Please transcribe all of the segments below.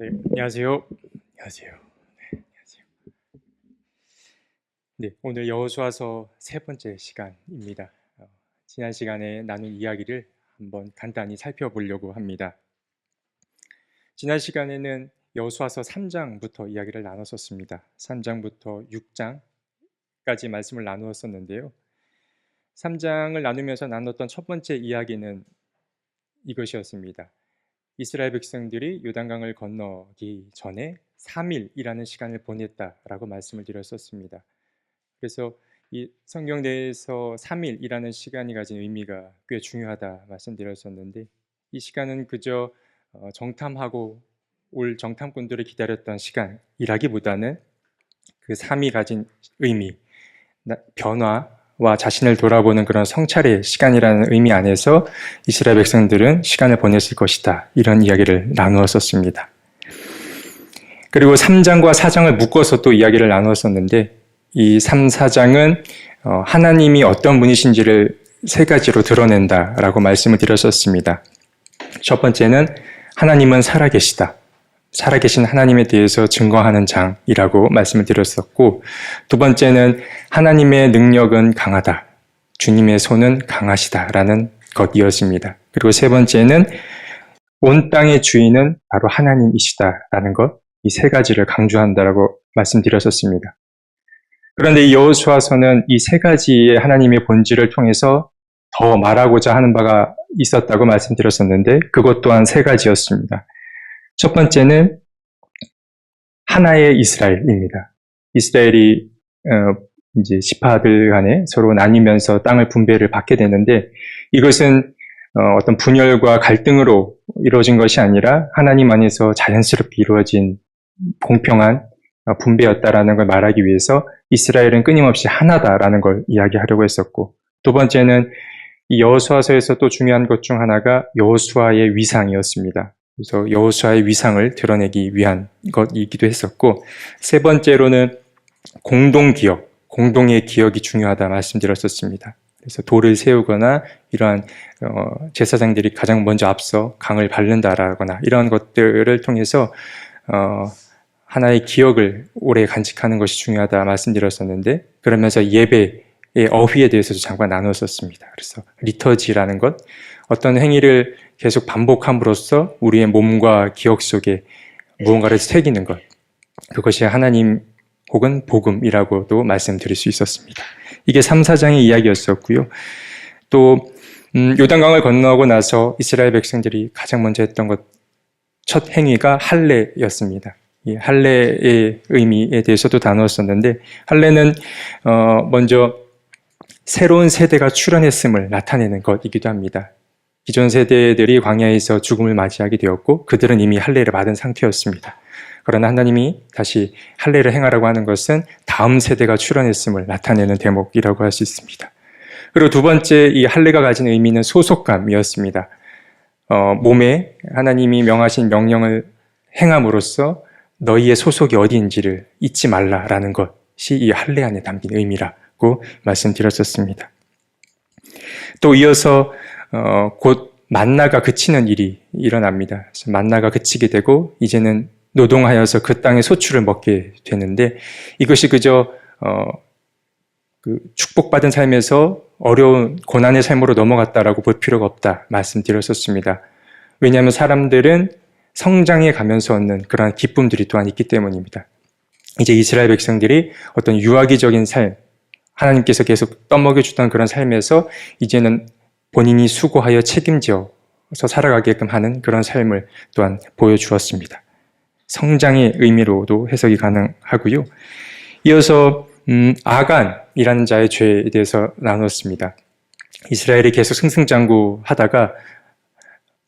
네, 안녕하세요. 안녕하세요. 네, 안녕하세요. 네, 오늘 여호수아서 세 번째 시간입니다. 지난 시간에 나눈 이야기를 한번 간단히 살펴보려고 합니다. 지난 시간에는 여호수아서 3장부터 이야기를 나눴었습니다. 3장부터 6장까지 말씀을 나누었었는데요. 3장을 나누면서 나눴던 첫 번째 이야기는 이것이었습니다. 이스라엘 백성들이 요단강을 건너기 전에 3일이라는 시간을 보냈다라고 말씀을 드렸었습니다. 그래서 이 성경 내에서 3일이라는 시간이 가진 의미가 꽤 중요하다 말씀드렸었는데, 이 시간은 그저 정탐하고 올 정탐꾼들을 기다렸던 시간이라기보다는 그 3이 가진 의미, 변화와 자신을 돌아보는 그런 성찰의 시간이라는 의미 안에서 이스라엘 백성들은 시간을 보냈을 것이다, 이런 이야기를 나누었었습니다. 그리고 3장과 4장을 묶어서 또 이야기를 나누었었는데, 이 3, 4장은 하나님이 어떤 분이신지를 세 가지로 드러낸다라고 말씀을 드렸었습니다. 첫 번째는 하나님은 살아계시다. 살아계신 하나님에 대해서 증거하는 장이라고 말씀을 드렸었고, 두 번째는 하나님의 능력은 강하다. 주님의 손은 강하시다라는 것이었습니다. 그리고 세 번째는 온 땅의 주인은 바로 하나님이시다라는 것, 이 세 가지를 강조한다라고 말씀드렸었습니다. 그런데 이 여호수아서는 이 세 가지의 하나님의 본질을 통해서 더 말하고자 하는 바가 있었다고 말씀드렸었는데, 그것 또한 세 가지였습니다. 첫 번째는 하나의 이스라엘입니다. 이스라엘이 이제 지파들 간에 서로 나뉘면서 땅을 분배를 받게 되는데, 이것은 어떤 분열과 갈등으로 이루어진 것이 아니라 하나님 안에서 자연스럽게 이루어진 공평한 분배였다라는 걸 말하기 위해서 이스라엘은 끊임없이 하나다라는 걸 이야기하려고 했었고, 두 번째는 이 여호수아서에서 또 중요한 것 중 하나가 여호수아의 위상이었습니다. 그래서 여호수아의 위상을 드러내기 위한 것이기도 했었고, 세 번째로는 공동기억, 공동의 기억이 중요하다 말씀드렸었습니다. 그래서 돌을 세우거나 이러한 제사장들이 가장 먼저 앞서 강을 밟는다라거나 이러한 것들을 통해서 하나의 기억을 오래 간직하는 것이 중요하다 말씀드렸었는데, 그러면서 예배의 어휘에 대해서도 잠깐 나눴었습니다. 그래서 리터지라는 것, 어떤 행위를 계속 반복함으로써 우리의 몸과 기억 속에 무언가를 새기는 것, 그것이 하나님 혹은 복음이라고도 말씀드릴 수 있었습니다. 이게 3, 4장의 이야기였었고요. 또 요단강을 건너고 나서 이스라엘 백성들이 가장 먼저 했던 첫 행위가 할례였습니다. 이 할례의 의미에 대해서도 나누었었는데, 할례는 먼저 새로운 세대가 출현했음을 나타내는 것이기도 합니다. 기존 세대들이 광야에서 죽음을 맞이하게 되었고, 그들은 이미 할례를 받은 상태였습니다. 그러나 하나님이 다시 할례를 행하라고 하는 것은 다음 세대가 출현했음을 나타내는 대목이라고 할 수 있습니다. 그리고 두 번째, 이 할례가 가진 의미는 소속감이었습니다. 몸에 하나님이 명하신 명령을 행함으로써 너희의 소속이 어디인지를 잊지 말라라는 것이 이 할례 안에 담긴 의미라고 말씀드렸었습니다. 또 이어서 곧 만나가 그치는 일이 일어납니다. 그래서 만나가 그치게 되고 이제는 노동하여서 그 땅의 소출을 먹게 되는데, 이것이 그저 축복받은 삶에서 어려운 고난의 삶으로 넘어갔다라고 볼 필요가 없다 말씀드렸었습니다. 왜냐하면 사람들은 성장해 가면서 얻는 그러한 기쁨들이 또한 있기 때문입니다. 이제 이스라엘 백성들이 어떤 유아기적인 삶, 하나님께서 계속 떠먹여주던 그런 삶에서 이제는 본인이 수고하여 책임져서 살아가게끔 하는 그런 삶을 또한 보여주었습니다. 성장의 의미로도 해석이 가능하고요. 이어서 아간이라는 자의 죄에 대해서 나눴습니다. 이스라엘이 계속 승승장구하다가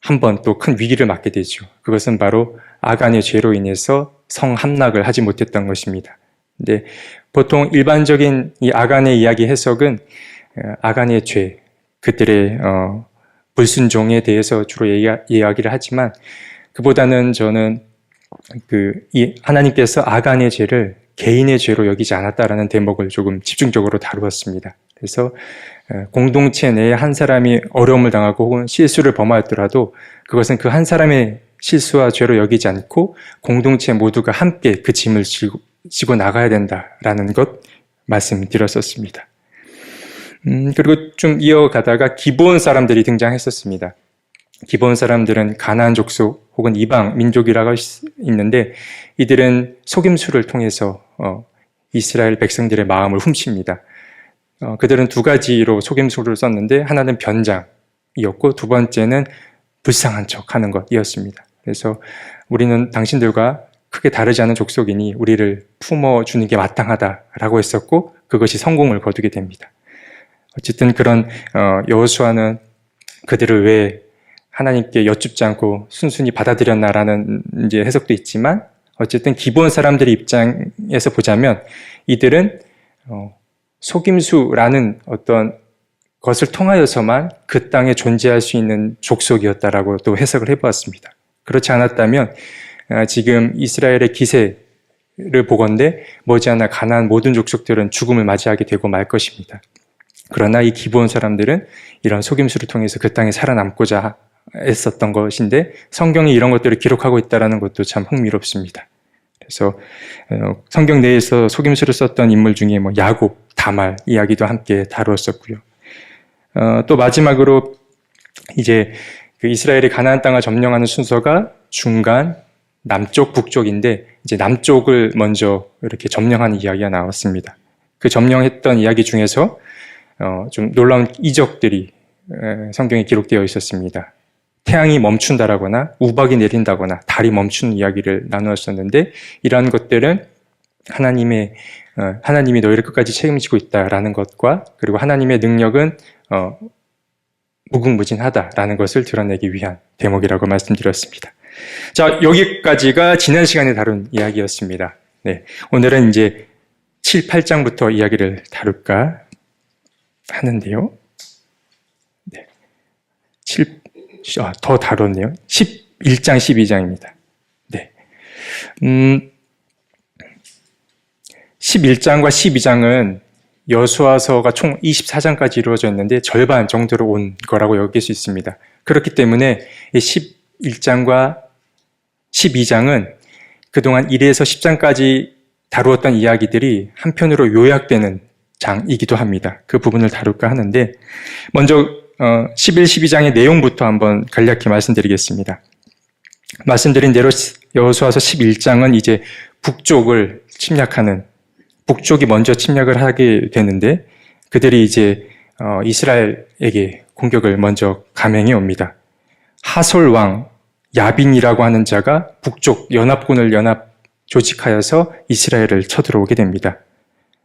한 번 또 큰 위기를 맞게 되죠. 그것은 바로 아간의 죄로 인해서 성함락을 하지 못했던 것입니다. 근데 보통 일반적인 이 아간의 이야기 해석은 아간의 죄, 그들의 불순종에 대해서 주로 이야기를 하지만, 그보다는 저는 이 하나님께서 아간의 죄를 개인의 죄로 여기지 않았다라는 대목을 조금 집중적으로 다루었습니다. 그래서 공동체 내에 한 사람이 어려움을 당하고 혹은 실수를 범하였더라도 그것은 그 한 사람의 실수와 죄로 여기지 않고 공동체 모두가 함께 그 짐을 지고 나가야 된다라는 것 말씀드렸었습니다. 그리고 좀 이어가다가 기브온 사람들이 등장했었습니다. 기브온 사람들은 가나안 족속 혹은 이방 민족이라고 할 수 있는데 이들은 속임수를 통해서 이스라엘 백성들의 마음을 훔칩니다. 그들은 두 가지로 속임수를 썼는데 하나는 변장이었고 두 번째는 불쌍한 척하는 것이었습니다. 그래서 우리는 당신들과 크게 다르지 않은 족속이니 우리를 품어주는 게 마땅하다라고 했었고 그것이 성공을 거두게 됩니다. 어쨌든 그런 여호수아는 그들을 왜 하나님께 여쭙지 않고 순순히 받아들였나라는 이제 해석도 있지만 어쨌든 기본 사람들의 입장에서 보자면 이들은 속임수라는 어떤 것을 통하여서만 그 땅에 존재할 수 있는 족속이었다라고 또 해석을 해보았습니다. 그렇지 않았다면 지금 이스라엘의 기세를 보건대 머지않아 가나안 모든 족속들은 죽음을 맞이하게 되고 말 것입니다. 그러나 이 기브온 사람들은 이런 속임수를 통해서 그 땅에 살아남고자 했었던 것인데 성경이 이런 것들을 기록하고 있다는 것도 참 흥미롭습니다. 그래서 성경 내에서 속임수를 썼던 인물 중에 야곱, 다말 이야기도 함께 다루었었고요. 또 마지막으로 이제 그 이스라엘이 가나안 땅을 점령하는 순서가 중간, 남쪽, 북쪽인데 이제 남쪽을 먼저 이렇게 점령하는 이야기가 나왔습니다. 그 점령했던 이야기 중에서 좀 놀라운 이적들이 성경에 기록되어 있었습니다. 태양이 멈춘다라거나 우박이 내린다거나 달이 멈추는 이야기를 나누었었는데 이러한 것들은 하나님이 너희를 끝까지 책임지고 있다라는 것과 그리고 하나님의 능력은 무궁무진하다라는 것을 드러내기 위한 대목이라고 말씀드렸습니다. 자, 여기까지가 지난 시간에 다룬 이야기였습니다. 네, 오늘은 이제 7, 8장부터 이야기를 다룰까 하는데요. 네, 더 다뤘네요. 11장, 12장입니다. 네. 11장과 12장은 여수아서가 총 24장까지 이루어져 있는데 절반 정도로 온 거라고 여길 수 있습니다. 그렇기 때문에 11장과 12장은 그동안 1에서 10장까지 다루었던 이야기들이 한편으로 요약되는 장이기도 합니다. 그 부분을 다룰까 하는데 먼저 11, 12장의 내용부터 한번 간략히 말씀드리겠습니다. 말씀드린 대로 여호수아서 11장은 이제 북쪽을 침략하는 북쪽이 먼저 침략을 하게 되는데 그들이 이제 이스라엘에게 공격을 먼저 감행해 옵니다. 하솔 왕 야빈이라고 하는 자가 북쪽 연합군을 조직하여서 이스라엘을 쳐들어오게 됩니다.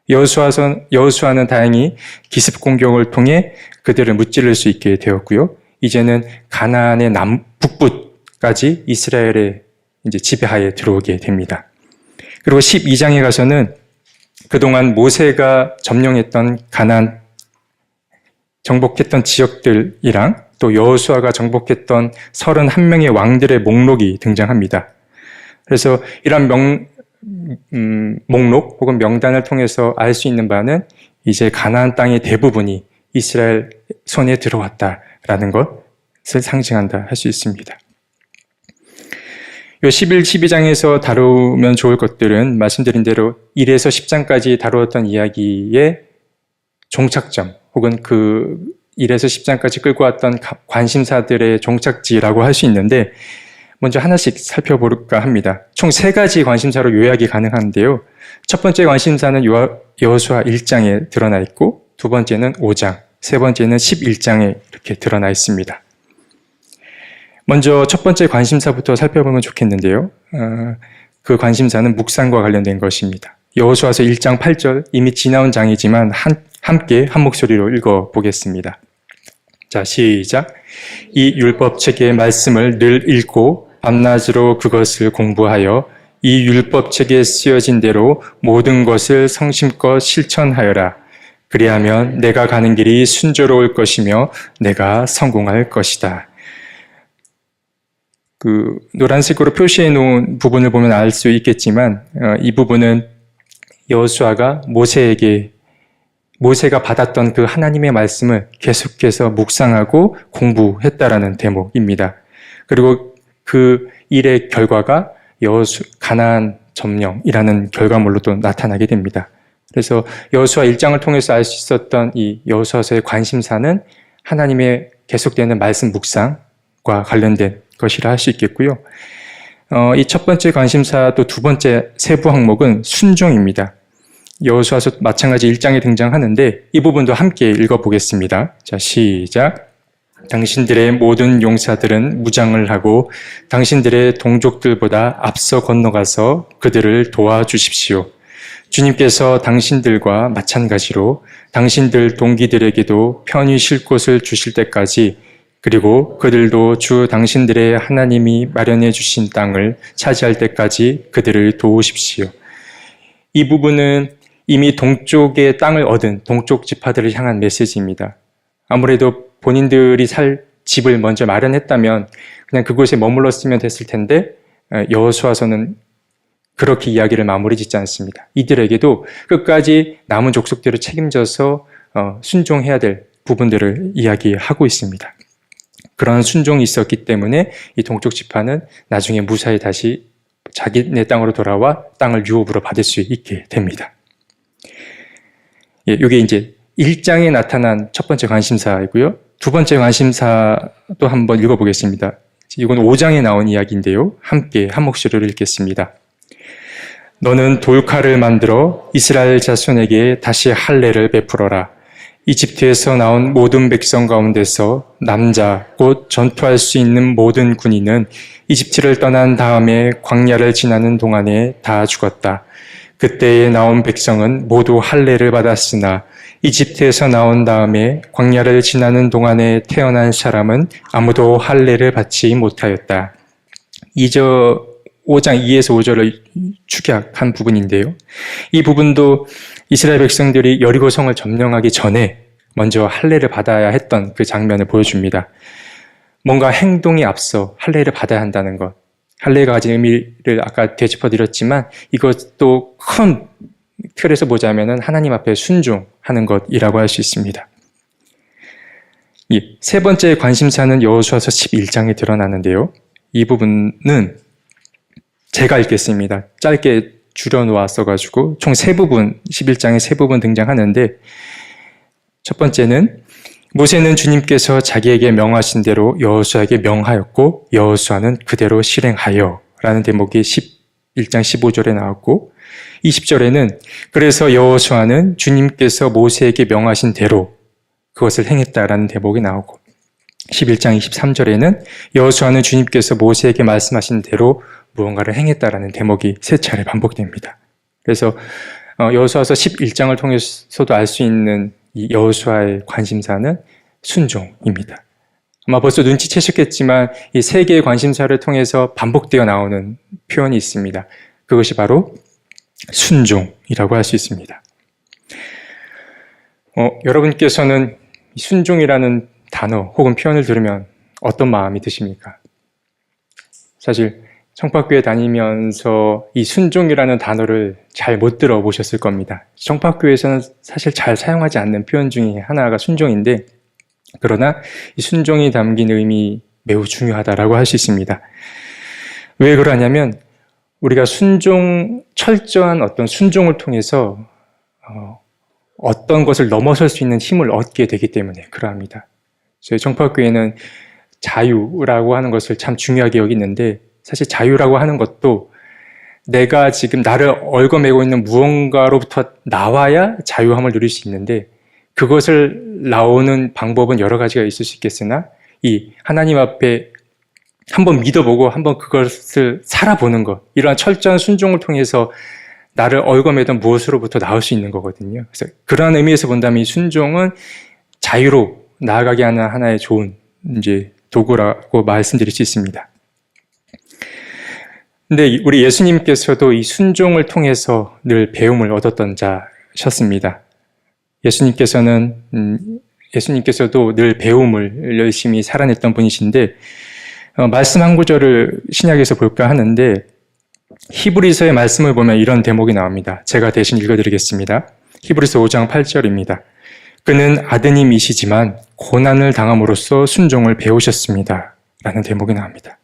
여호수아는 다행히 기습 공격을 통해 그들을 무찌를 수 있게 되었고요. 이제는 가나안의 북부까지 이스라엘의 이제 지배하에 들어오게 됩니다. 그리고 12장에 가서는 그동안 모세가 점령했던 가나안 정복했던 지역들이랑 또 여호수아가 정복했던 31명의 왕들의 목록이 등장합니다. 그래서 이런 목록 혹은 명단을 통해서 알 수 있는 바는 이제 가나안 땅의 대부분이 이스라엘 손에 들어왔다라는 것을 상징한다 할 수 있습니다. 요 11, 12장에서 다루면 좋을 것들은 말씀드린 대로 1에서 10장까지 다루었던 이야기의 종착점 혹은 그 1에서 10장까지 끌고 왔던 관심사들의 종착지라고 할 수 있는데 먼저 하나씩 살펴볼까 합니다. 총 3가지 관심사로 요약이 가능한데요. 첫 번째 관심사는 여호수아 1장에 드러나 있고 두 번째는 5장, 세 번째는 11장에 이렇게 드러나 있습니다. 먼저 첫 번째 관심사부터 살펴보면 좋겠는데요. 그 관심사는 묵상과 관련된 것입니다. 여호수아서 1장 8절 이미 지나온 장이지만 함께 한 목소리로 읽어보겠습니다. 자, 시작. 이 율법책의 말씀을 늘 읽고 밤낮으로 그것을 공부하여 이 율법책에 쓰여진 대로 모든 것을 성심껏 실천하여라. 그리하면 내가 가는 길이 순조로울 것이며 내가 성공할 것이다. 그 노란색으로 표시해 놓은 부분을 보면 알 수 있겠지만 이 부분은 여호수아가 모세가 받았던 그 하나님의 말씀을 계속해서 묵상하고 공부했다라는 대목입니다. 그리고 그 일의 결과가 가나안 점령이라는 결과물로 또 나타나게 됩니다. 그래서 여호수아 1장을 통해서 알 수 있었던 이 여호수아서의 관심사는 하나님의 계속되는 말씀 묵상과 관련된 것이라 할 수 있겠고요. 이 첫 번째 관심사 또 두 번째 세부 항목은 순종입니다. 여호수아서 마찬가지 1장에 등장하는데 이 부분도 함께 읽어보겠습니다. 자, 시작. 당신들의 모든 용사들은 무장을 하고 당신들의 동족들보다 앞서 건너가서 그들을 도와주십시오. 주님께서 당신들과 마찬가지로 당신들 동기들에게도 편히 쉴 곳을 주실 때까지 그리고 그들도 주 당신들의 하나님이 마련해 주신 땅을 차지할 때까지 그들을 도우십시오. 이 부분은 이미 동쪽의 땅을 얻은 동쪽 지파들을 향한 메시지입니다. 아무래도 본인들이 살 집을 먼저 마련했다면 그냥 그곳에 머물렀으면 됐을 텐데 여호수아서는 그렇게 이야기를 마무리 짓지 않습니다. 이들에게도 끝까지 남은 족속들을 책임져서 순종해야 될 부분들을 이야기하고 있습니다. 그런 순종이 있었기 때문에 이 동쪽 지파는 나중에 무사히 다시 자기네 땅으로 돌아와 땅을 유업으로 받을 수 있게 됩니다. 이게 이제 1장에 나타난 첫 번째 관심사이고요. 두 번째 관심사도 한번 읽어보겠습니다. 이건 5장에 나온 이야기인데요. 함께 한 목소리로 읽겠습니다. 너는 돌칼을 만들어 이스라엘 자손에게 다시 할례를 베풀어라. 이집트에서 나온 모든 백성 가운데서 남자 곧 전투할 수 있는 모든 군인은 이집트를 떠난 다음에 광야를 지나는 동안에 다 죽었다. 그때에 나온 백성은 모두 할례를 받았으나 이집트에서 나온 다음에 광야를 지나는 동안에 태어난 사람은 아무도 할례를 받지 못하였다. 5장 2에서 5절을 축약한 부분인데요. 이 부분도 이스라엘 백성들이 여리고성을 점령하기 전에 먼저 할례를 받아야 했던 그 장면을 보여줍니다. 뭔가 행동이 앞서 할례를 받아야 한다는 것. 할례가 가진 의미를 아까 되짚어드렸지만 이것도 큰 틀에서 보자면 하나님 앞에 순종하는 것이라고 할 수 있습니다. 세 번째 관심사는 여호수아서 11장에 드러나는데요. 이 부분은 제가 읽겠습니다. 짧게 줄여놓았어가지고 총 세 부분, 11장에 세 부분 등장하는데 첫 번째는 모세는 주님께서 자기에게 명하신 대로 여호수아에게 명하였고 여호수아는 그대로 실행하여 라는 대목이 11장 15절에 나왔고 20절에는 그래서 여호수아는 주님께서 모세에게 명하신 대로 그것을 행했다라는 대목이 나오고 11장 23절에는 여호수아는 주님께서 모세에게 말씀하신 대로 무언가를 행했다라는 대목이 세 차례 반복됩니다. 그래서 여호수아서 11장을 통해서도 알 수 있는 이 여호수아의 관심사는 순종입니다. 아마 벌써 눈치채셨겠지만 이 세 개의 관심사를 통해서 반복되어 나오는 표현이 있습니다. 그것이 바로 순종이라고 할 수 있습니다. 여러분께서는 순종이라는 단어 혹은 표현을 들으면 어떤 마음이 드십니까? 사실 청파교회 다니면서 이 순종이라는 단어를 잘 못 들어보셨을 겁니다. 청파교회에서는 사실 잘 사용하지 않는 표현 중에 하나가 순종인데 그러나 이 순종이 담긴 의미 매우 중요하다라고 할 수 있습니다. 왜 그러냐면 우리가 철저한 어떤 순종을 통해서 어떤 것을 넘어설 수 있는 힘을 얻게 되기 때문에 그러합니다. 저희 청파교회는 자유라고 하는 것을 참 중요하게 여기는데 사실 자유라고 하는 것도 내가 지금 나를 얽어매고 있는 무언가로부터 나와야 자유함을 누릴 수 있는데 그것을 나오는 방법은 여러 가지가 있을 수 있겠으나 이 하나님 앞에 한번 믿어보고 한번 그것을 살아보는 것 이러한 철저한 순종을 통해서 나를 얽어매던 무엇으로부터 나올 수 있는 거거든요. 그래서 그러한 의미에서 본다면 이 순종은 자유로 나아가게 하는 하나의 좋은 도구라고 말씀드릴 수 있습니다. 근데 우리 예수님께서도 이 순종을 통해서 늘 배움을 얻었던 자셨습니다. 예수님께서도 늘 배움을 열심히 살아냈던 분이신데 말씀 한 구절을 신약에서 볼까 하는데 히브리서의 말씀을 보면 이런 대목이 나옵니다. 제가 대신 읽어드리겠습니다. 히브리서 5장 8절입니다. 그는 아드님이시지만 고난을 당함으로써 순종을 배우셨습니다. 라는 대목이 나옵니다.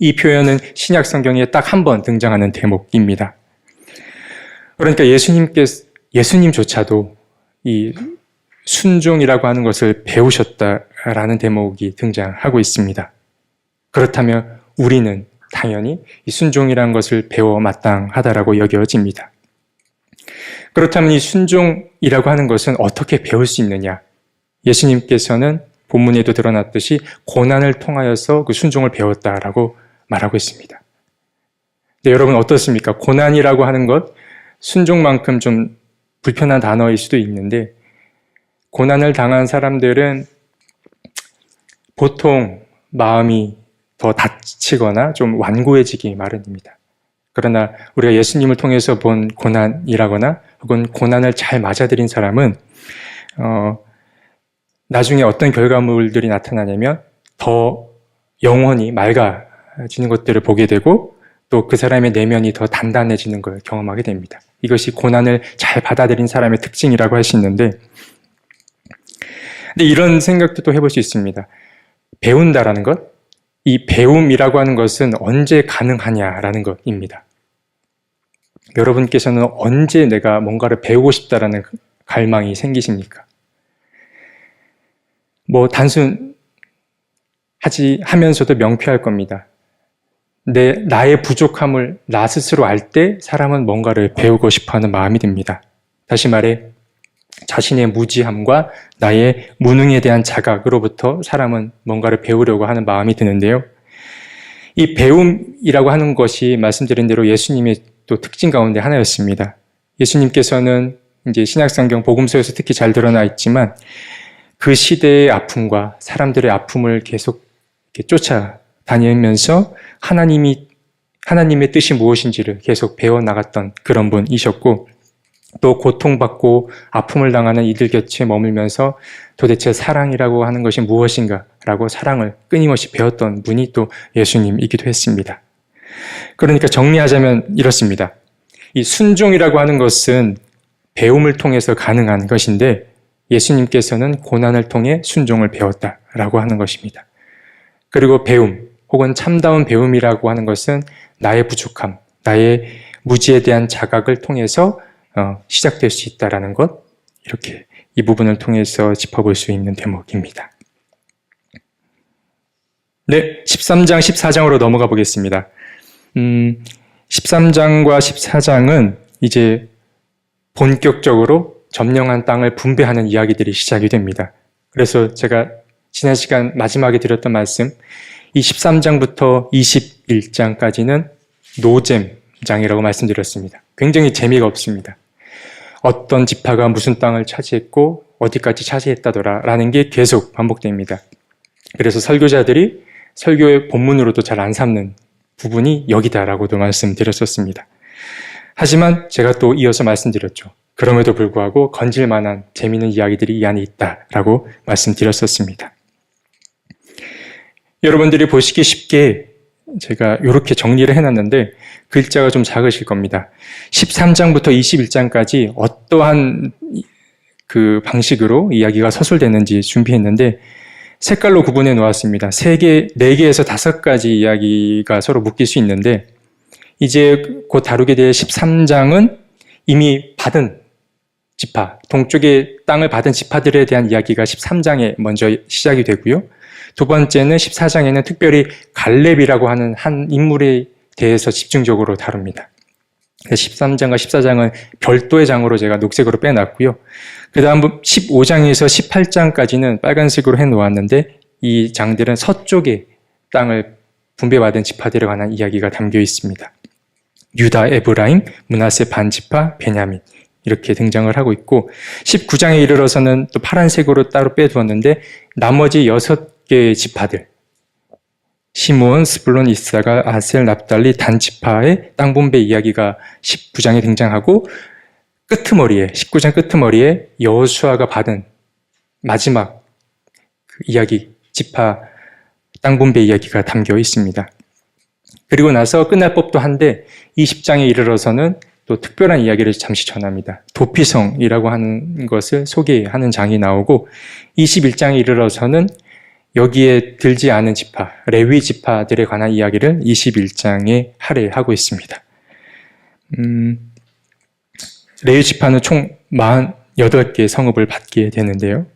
이 표현은 신약 성경에 딱 한 번 등장하는 대목입니다. 그러니까 예수님조차도 이 순종이라고 하는 것을 배우셨다라는 대목이 등장하고 있습니다. 그렇다면 우리는 당연히 이 순종이라는 것을 배워 마땅하다라고 여겨집니다. 그렇다면 이 순종이라고 하는 것은 어떻게 배울 수 있느냐? 예수님께서는 본문에도 드러났듯이 고난을 통하여서 그 순종을 배웠다라고 말하고 있습니다. 근데 여러분 어떻습니까? 고난이라고 하는 것, 순종만큼 좀 불편한 단어일 수도 있는데 고난을 당한 사람들은 보통 마음이 더 다치거나 좀 완고해지기 마련입니다. 그러나 우리가 예수님을 통해서 본 고난이라거나 혹은 고난을 잘 맞아들인 사람은 나중에 어떤 결과물들이 나타나냐면 더 영혼이 맑아지는 것들을 보게 되고 또 그 사람의 내면이 더 단단해지는 걸 경험하게 됩니다. 이것이 고난을 잘 받아들인 사람의 특징이라고 할 수 있는데 근데 이런 생각도 또 해볼 수 있습니다. 배운다라는 것, 이 배움이라고 하는 것은 언제 가능하냐라는 것입니다. 여러분께서는 언제 내가 뭔가를 배우고 싶다라는 갈망이 생기십니까? 하면서도 명쾌할 겁니다. 나의 부족함을 나 스스로 알 때 사람은 뭔가를 배우고 싶어하는 마음이 듭니다. 다시 말해 자신의 무지함과 나의 무능에 대한 자각으로부터 사람은 뭔가를 배우려고 하는 마음이 드는데요. 이 배움이라고 하는 것이 말씀드린 대로 예수님의 또 특징 가운데 하나였습니다. 예수님께서는 이제 신약성경 복음서에서 특히 잘 드러나 있지만 그 시대의 아픔과 사람들의 아픔을 계속 이렇게 쫓아다니면서 하나님의 뜻이 무엇인지를 계속 배워나갔던 그런 분이셨고 또 고통받고 아픔을 당하는 이들 곁에 머물면서 도대체 사랑이라고 하는 것이 무엇인가라고 사랑을 끊임없이 배웠던 분이 또 예수님이기도 했습니다. 그러니까 정리하자면 이렇습니다. 이 순종이라고 하는 것은 배움을 통해서 가능한 것인데 예수님께서는 고난을 통해 순종을 배웠다라고 하는 것입니다. 그리고 배움 혹은 참다운 배움이라고 하는 것은 나의 부족함, 나의 무지에 대한 자각을 통해서 시작될 수 있다는 것, 이렇게 이 부분을 통해서 짚어볼 수 있는 대목입니다. 네, 13장, 14장으로 넘어가 보겠습니다. 13장과 14장은 이제 본격적으로 점령한 땅을 분배하는 이야기들이 시작이 됩니다. 그래서 제가 지난 시간 마지막에 드렸던 말씀, 이 13장부터 21장까지는 노잼장이라고 말씀드렸습니다. 굉장히 재미가 없습니다. 어떤 지파가 무슨 땅을 차지했고 어디까지 차지했다더라 라는 게 계속 반복됩니다. 그래서 설교자들이 설교의 본문으로도 잘 안 삼는 부분이 여기다라고도 말씀드렸었습니다. 하지만 제가 또 이어서 말씀드렸죠. 그럼에도 불구하고 건질 만한 재미있는 이야기들이 이 안에 있다라고 말씀드렸었습니다. 여러분들이 보시기 쉽게 제가 이렇게 정리를 해놨는데 글자가 좀 작으실 겁니다. 13장부터 21장까지 어떠한 그 방식으로 이야기가 서술되는지 준비했는데 색깔로 구분해 놓았습니다. 4개에서 5가지 이야기가 서로 묶일 수 있는데 이제 곧 다루게 될 13장은 이미 받은 지파, 동쪽의 땅을 받은 지파들에 대한 이야기가 13장에 먼저 시작이 되고요. 두 번째는 14장에는 특별히 갈렙이라고 하는 한 인물에 대해서 집중적으로 다룹니다. 13장과 14장은 별도의 장으로 제가 녹색으로 빼놨고요. 그 다음 15장에서 18장까지는 빨간색으로 해놓았는데 이 장들은 서쪽의 땅을 분배받은 지파들에 관한 이야기가 담겨 있습니다. 유다, 에브라임, 므낫세 반지파, 베냐민 이렇게 등장을 하고 있고 19장에 이르러서는 또 파란색으로 따로 빼두었는데 나머지 6개의 지파들 시므온, 스불론, 이사가, 아셀, 납달리, 단 지파의 땅 분배 이야기가 19장에 등장하고 끄트머리에 19장 끄트머리에 여호수아가 받은 마지막 그 이야기 지파 땅 분배 이야기가 담겨 있습니다. 그리고 나서 끝날 법도 한데 20장에 이르러서는 또 특별한 이야기를 잠시 전합니다. 도피성이라고 하는 것을 소개하는 장이 나오고 21장에 이르러서는 여기에 들지 않은 지파, 레위 지파들에 관한 이야기를 21장에 할애하고 있습니다. 레위 지파는 총 48개의 성읍을 받게 되는데요.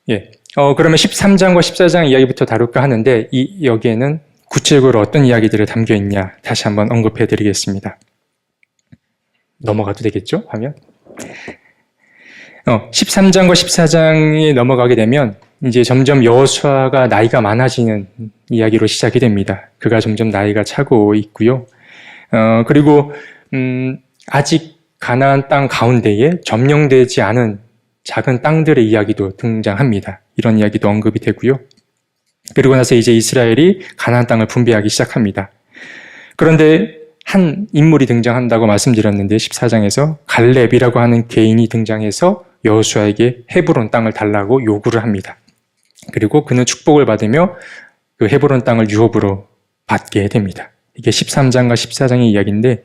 예. 그러면 13장과 14장 이야기부터 다룰까 하는데, 여기에는 구체적으로 어떤 이야기들이 담겨 있냐, 다시 한번 언급해 드리겠습니다. 넘어가도 되겠죠? 화면. 13장과 14장에 넘어가게 되면, 이제 점점 여호수아가 나이가 많아지는 이야기로 시작이 됩니다. 그가 점점 나이가 차고 있고요. 그리고, 아직 가나안 땅 가운데에 점령되지 않은 작은 땅들의 이야기도 등장합니다. 이런 이야기도 언급이 되고요. 그리고 나서 이제 이스라엘이 가나안 땅을 분배하기 시작합니다. 그런데 한 인물이 등장한다고 말씀드렸는데 14장에서 갈렙이라고 하는 개인이 등장해서 여호수아에게 헤브론 땅을 달라고 요구를 합니다. 그리고 그는 축복을 받으며 그 헤브론 땅을 유업으로 받게 됩니다. 이게 13장과 14장의 이야기인데,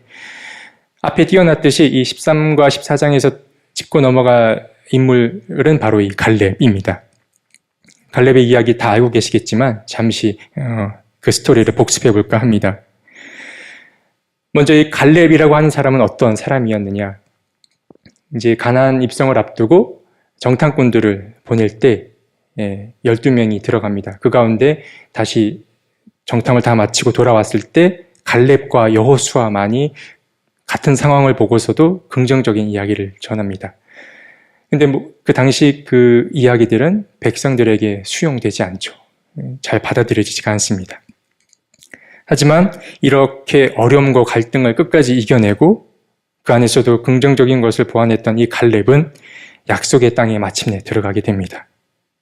앞에 띄어놨듯이 이 13과 14장에서 짚고 넘어갈 인물은 바로 이 갈렙입니다. 갈렙의 이야기 다 알고 계시겠지만 잠시 그 스토리를 복습해 볼까 합니다. 먼저 이 갈렙이라고 하는 사람은 어떤 사람이었느냐? 이제 가나안 입성을 앞두고 정탐꾼들을 보낼 때 12명이 들어갑니다. 그 가운데 다시 정탐을 다 마치고 돌아왔을 때 갈렙과 여호수아만이 같은 상황을 보고서도 긍정적인 이야기를 전합니다. 근데 그 당시 그 이야기들은 백성들에게 수용되지 않죠. 잘 받아들여지지가 않습니다. 하지만 이렇게 어려움과 갈등을 끝까지 이겨내고 그 안에서도 긍정적인 것을 보완했던 이 갈렙은 약속의 땅에 마침내 들어가게 됩니다.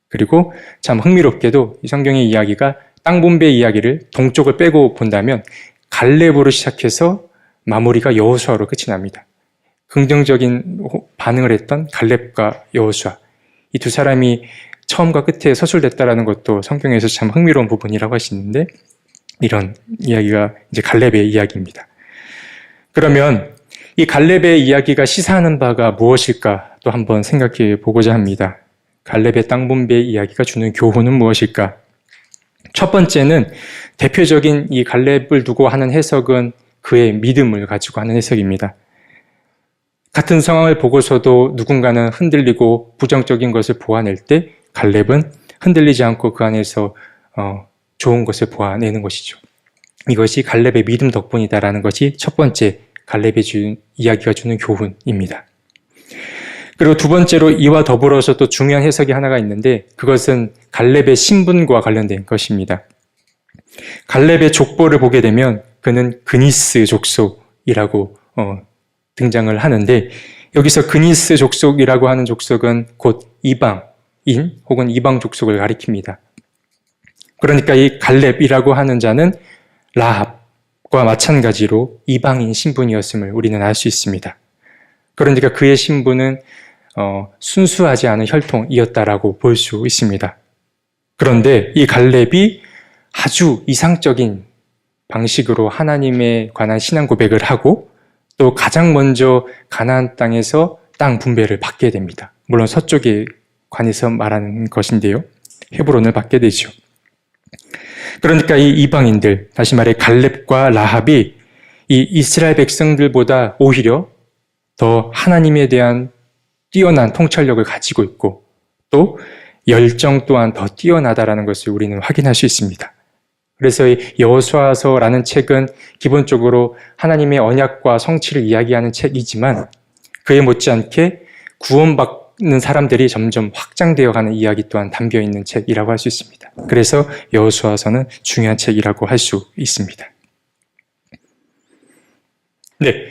그리고 참 흥미롭게도 이 성경의 이야기가 땅 분배 이야기를 동쪽을 빼고 본다면 갈렙으로 시작해서 마무리가 여호수아로 끝이 납니다. 긍정적인 반응을 했던 갈렙과 여호수아, 이 두 사람이 처음과 끝에 서술됐다라는 것도 성경에서 참 흥미로운 부분이라고 할 수 있는데, 이런 이야기가 이제 갈렙의 이야기입니다. 그러면 이 갈렙의 이야기가 시사하는 바가 무엇일까 또 한번 생각해 보고자 합니다. 갈렙의 땅 분배 이야기가 주는 교훈은 무엇일까? 첫 번째는 대표적인 이 갈렙을 두고 하는 해석은 그의 믿음을 가지고 하는 해석입니다. 같은 상황을 보고서도 누군가는 흔들리고 부정적인 것을 보아낼 때 갈렙은 흔들리지 않고 그 안에서 좋은 것을 보아내는 것이죠. 이것이 갈렙의 믿음 덕분이다라는 것이 첫 번째 갈렙의 이야기가 주는 교훈입니다. 그리고 두 번째로 이와 더불어서 또 중요한 해석이 하나가 있는데, 그것은 갈렙의 신분과 관련된 것입니다. 갈렙의 족보를 보게 되면 그는 그니스 족속이라고 등장을 하는데, 여기서 그니스 족속이라고 하는 족속은 곧 이방인 혹은 이방 족속을 가리킵니다. 그러니까 이 갈렙이라고 하는 자는 라합과 마찬가지로 이방인 신분이었음을 우리는 알 수 있습니다. 그러니까 그의 신분은 순수하지 않은 혈통이었다라고 볼 수 있습니다. 그런데 이 갈렙이 아주 이상적인 방식으로 하나님에 관한 신앙 고백을 하고 또 가장 먼저 가나안 땅에서 땅 분배를 받게 됩니다. 물론 서쪽에 관해서 말하는 것인데요. 헤브론을 받게 되죠. 그러니까 이 이방인들, 다시 말해 갈렙과 라합이 이 이스라엘 백성들보다 오히려 더 하나님에 대한 뛰어난 통찰력을 가지고 있고 또 열정 또한 더 뛰어나다라는 것을 우리는 확인할 수 있습니다. 그래서 이 여호수아서라는 책은 기본적으로 하나님의 언약과 성취를 이야기하는 책이지만 그에 못지않게 구원받는 사람들이 점점 확장되어가는 이야기 또한 담겨있는 책이라고 할 수 있습니다. 그래서 여호수아서는 중요한 책이라고 할 수 있습니다. 네,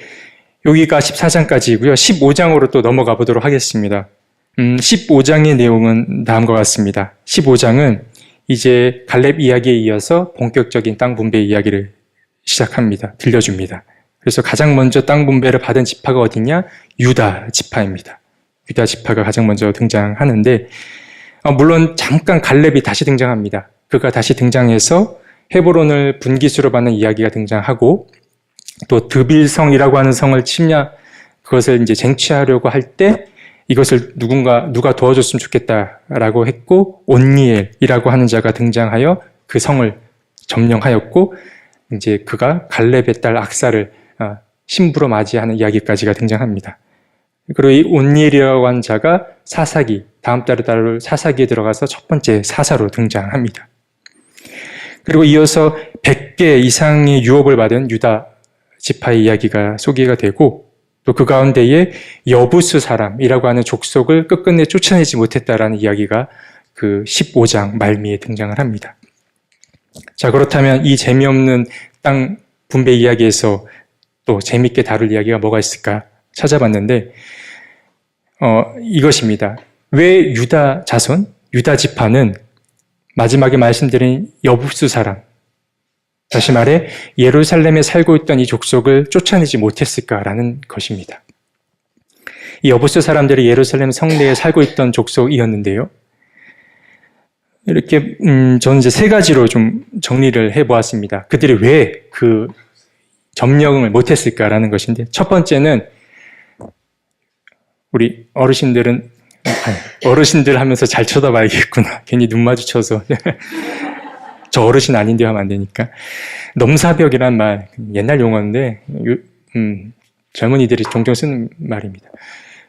여기가 14장까지이고요. 15장으로 또 넘어가 보도록 하겠습니다. 15장의 내용은 다음과 같습니다. 15장은 이제 갈렙 이야기에 이어서 본격적인 땅 분배 이야기를 시작합니다. 들려줍니다. 그래서 가장 먼저 땅 분배를 받은 지파가 어디냐? 유다 지파입니다. 유다 지파가 가장 먼저 등장하는데 물론 잠깐 갈렙이 다시 등장합니다. 그가 다시 등장해서 헤브론을 분기수로 받는 이야기가 등장하고 또 드빌성이라고 하는 성을 그것을 이제 쟁취하려고 할 때 이것을 누가 도와줬으면 좋겠다라고 했고 온니엘이라고 하는 자가 등장하여 그 성을 점령하였고 이제 그가 갈렙의 딸 악사를 신부로 맞이하는 이야기까지가 등장합니다. 그리고 이 온니엘이라고 하는 자가 사사기, 다음 달에 따를 사사기에 들어가서 첫 번째 사사로 등장합니다. 그리고 이어서 100개 이상의 유업을 받은 유다 지파의 이야기가 소개가 되고 또 그 가운데에 여부수 사람이라고 하는 족속을 끝끝내 쫓아내지 못했다라는 이야기가 그 15장 말미에 등장을 합니다. 자, 그렇다면 이 재미없는 땅 분배 이야기에서 또 재밌게 다룰 이야기가 뭐가 있을까 찾아봤는데 이것입니다. 왜 유다 자손, 유다 지파는 마지막에 말씀드린 여부수 사람, 다시 말해 예루살렘에 살고 있던 이 족속을 쫓아내지 못했을까라는 것입니다. 이 여부수 사람들이 예루살렘 성내에 살고 있던 족속이었는데요. 이렇게 저는 이제 세 가지로 좀 정리를 해보았습니다. 그들이 왜 그 점령을 못했을까라는 것인데, 첫 번째는 우리 어르신들 하면서 잘 쳐다봐야겠구나. 괜히 눈 마주쳐서 저 어르신 아닌데 하면 안 되니까. 넘사벽이란 말, 옛날 용어인데 젊은이들이 종종 쓰는 말입니다.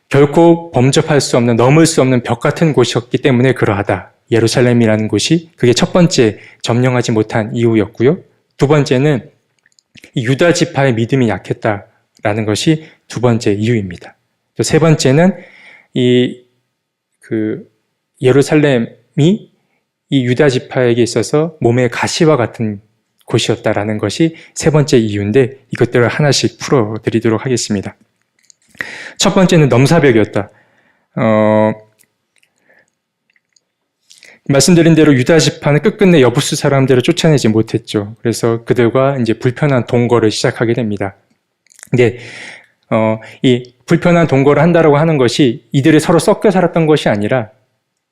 결코 범접할 수 없는, 넘을 수 없는 벽 같은 곳이었기 때문에 그러하다. 예루살렘이라는 곳이 그게 첫 번째 점령하지 못한 이유였고요. 두 번째는 유다 지파의 믿음이 약했다라는 것이 두 번째 이유입니다. 또 세 번째는 예루살렘이 이 유다 지파에게 있어서 몸의 가시와 같은 곳이었다라는 것이 세 번째 이유인데 이것들을 하나씩 풀어드리도록 하겠습니다. 첫 번째는 넘사벽이었다. 말씀드린 대로 유다 지파는 끝끝내 여부수 사람들을 쫓아내지 못했죠. 그래서 그들과 이제 불편한 동거를 시작하게 됩니다. 근데 이 불편한 동거를 한다라고 하는 것이 이들이 서로 섞여 살았던 것이 아니라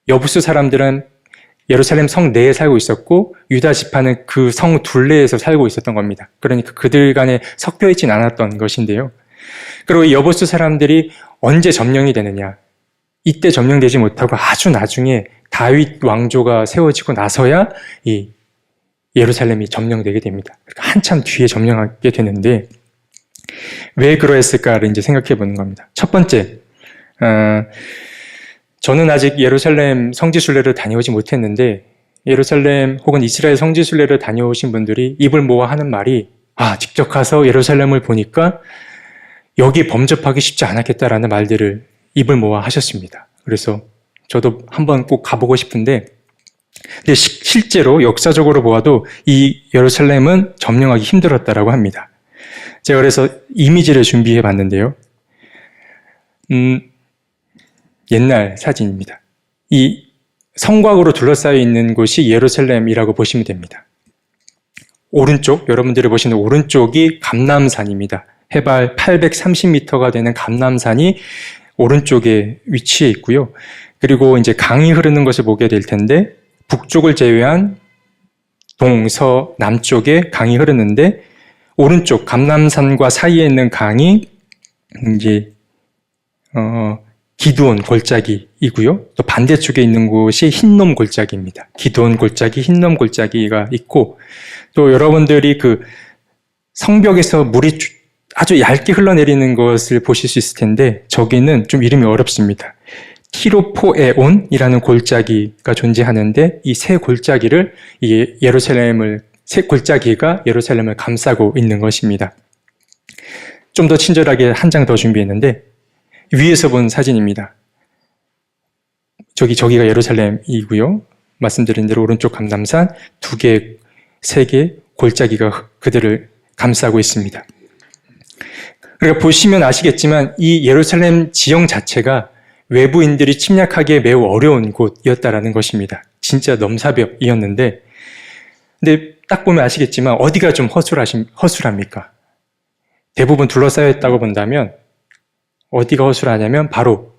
여부수 사람들은 예루살렘 성 내에 살고 있었고 유다 지파는 그 성 둘레에서 살고 있었던 겁니다. 그러니까 그들 간에 섞여 있진 않았던 것인데요. 그리고 이 여부수 사람들이 언제 점령이 되느냐? 이때 점령되지 못하고 아주 나중에 다윗 왕조가 세워지고 나서야 이 예루살렘이 점령되게 됩니다. 그러니까 한참 뒤에 점령하게 되는데 왜 그러했을까를 이제 생각해 보는 겁니다. 첫 번째, 저는 아직 예루살렘 성지순례를 다녀오지 못했는데 예루살렘 혹은 이스라엘 성지순례를 다녀오신 분들이 입을 모아 하는 말이 직접 가서 예루살렘을 보니까 여기 범접하기 쉽지 않았겠다라는 말들을 입을 모아 하셨습니다. 그래서 저도 한번 꼭 가보고 싶은데 근데 실제로 역사적으로 보아도 이 예루살렘은 점령하기 힘들었다라고 합니다. 제가 그래서 이미지를 준비해 봤는데요. 옛날 사진입니다. 이 성곽으로 둘러싸여 있는 곳이 예루살렘이라고 보시면 됩니다. 오른쪽, 여러분들이 보시는 오른쪽이 감람산입니다. 해발 830m가 되는 감람산이 오른쪽에 위치해 있고요. 그리고 이제 강이 흐르는 것을 보게 될 텐데 북쪽을 제외한 동, 서, 남쪽에 강이 흐르는데 오른쪽 감람산과 사이에 있는 강이 이제 기드온 골짜기이고요. 또 반대쪽에 있는 곳이 흰놈 골짜기입니다. 기드온 골짜기, 흰놈 골짜기가 있고 또 여러분들이 그 성벽에서 물이 아주 얇게 흘러내리는 것을 보실 수 있을 텐데 저기는 좀 이름이 어렵습니다. 티로포에온이라는 골짜기가 존재하는데 이 세 골짜기를 세 골짜기가 예루살렘을 감싸고 있는 것입니다. 좀 더 친절하게 한 장 더 준비했는데 위에서 본 사진입니다. 저기가 예루살렘이고요. 말씀드린 대로 오른쪽 감람산 2개, 3개 골짜기가 그들을 감싸고 있습니다. 그러니까 보시면 아시겠지만 이 예루살렘 지형 자체가 외부인들이 침략하기에 매우 어려운 곳이었다라는 것입니다. 진짜 넘사벽이었는데 근데 딱 보면 아시겠지만 어디가 좀 허술합니까? 대부분 둘러싸여 있다고 본다면 어디가 허술하냐면 바로